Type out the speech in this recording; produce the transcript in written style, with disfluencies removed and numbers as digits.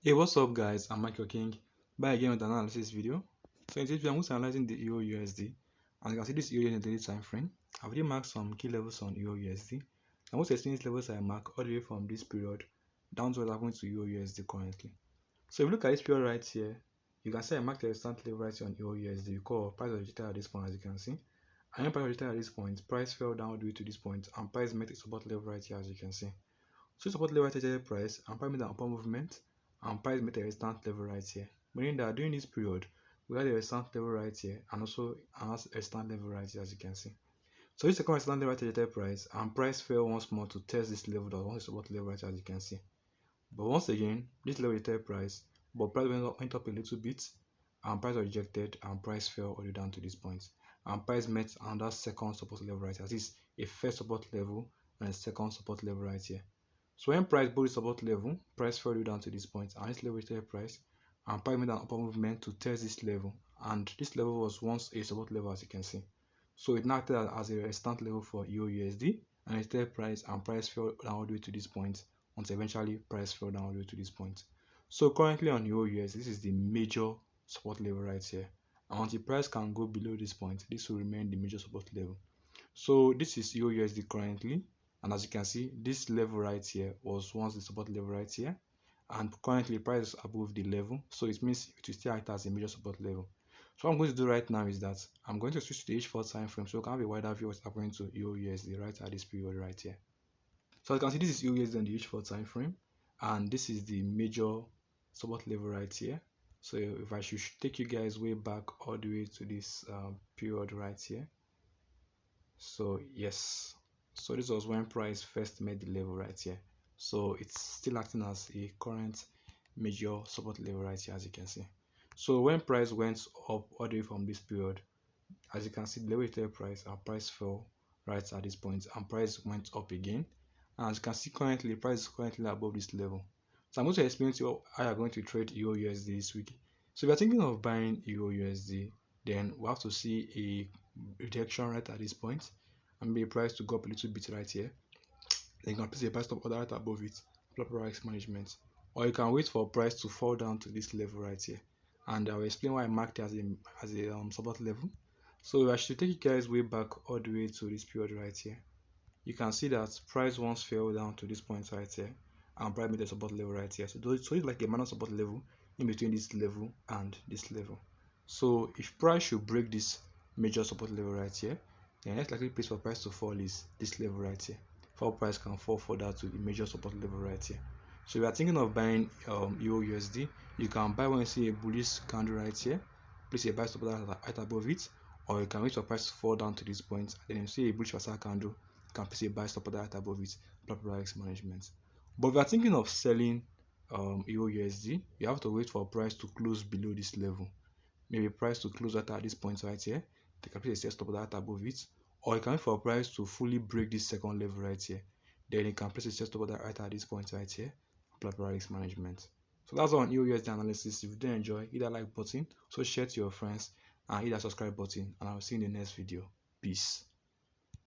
Hey, what's up guys? I'm Michael King, back again with an analysis video. So in this video, I'm going to analyzing the EURUSD, and you can see this EURUSD in the daily time frame. I've already marked some key levels on EURUSD. I'm going to explain these levels I mark all the way from this period down to what happening to EURUSD currently. So if you look at this period right here, you can see I marked the resistance level right here on EURUSD. We call price was rejected at this point, as you can see. And when price was rejected at this point, price fell down all the way to this point, and price met a support level right here, as you can see. So support level right here price and price made an upward movement and price made a resistance level right here. Meaning that during this period we had a resistance level right here and also a resistance level right here, as you can see. So this second resistance level right here price and price fell once more to test this level that was support level right here, as you can see. But once again, this level retail price, but price went up a little bit and price was rejected and price fell all the way down to this point. And price met another second support level right here. This is a first support level and a second support level right here. So when price broke the support level, price fell down to this point, and this level retail price, and price made an upward movement to test this level, and this level was once a support level, as you can see. So it now acted as a resistance level for EURUSD, and retail price and price fell down all the way to this point until eventually price fell down all the way to this point. So currently on EURUSD, this is the major support level right here, and until price can go below this point, this will remain the major support level. So this is EURUSD currently, and as you can see, this level right here was once the support level right here, and currently price is above the level, so it means it will still act as a major support level. So what I'm going to do right now is that I'm going to switch to the H4 time frame so we can have a wider view of what's happening to EURUSD right at this period right here. So as you can see, this is EURUSD on the H4 time frame, and this is the major support level right here. So if I should take you guys way back all the way to this period right here. So yes, so this was when price first made the level right here. So it's still acting as a current major support level right here, as you can see. So when price went up all the way from this period, as you can see, the level retail price and price fell right at this point, and price went up again. And as you can see, currently price is currently above this level. So I'm going to explain to you how you're going to trade EURUSD this week. So if you're thinking of buying EURUSD, then we have to see a rejection right at this point, and maybe price to go up a little bit right here. Then you can place a price stop order right above it, proper risk management. Or you can wait for price to fall down to this level right here. And I will explain why I marked it as a support level. So I should take you guys way back all the way to this period right here. You can see that price once fell down to this point right here, and price made a support level right here. So it's like a minor support level in between this level and this level. So if price should break this major support level right here, the next likely place for price to fall is this level right here. For price can fall further to the major support level right here. So if you are thinking of buying EURUSD, you can buy when you see a bullish candle right here, place a buy stop order right above it, or you can wait for price to fall down to this point, and then you see a bullish candle, you can place a buy stop order right above it, proper risk management. But if you are thinking of selling EURUSD, you have to wait for price to close below this level. Maybe price to close at this point right here, they can place a stop order right above it, or you can wait for price to fully break this second level right here. Then you can place a stop order right at this point right here, proper risk management. So that's all on EURUSD analysis. If you did enjoy, hit that like button, so share to your friends, and hit that subscribe button, and I'll see you in the next video. Peace.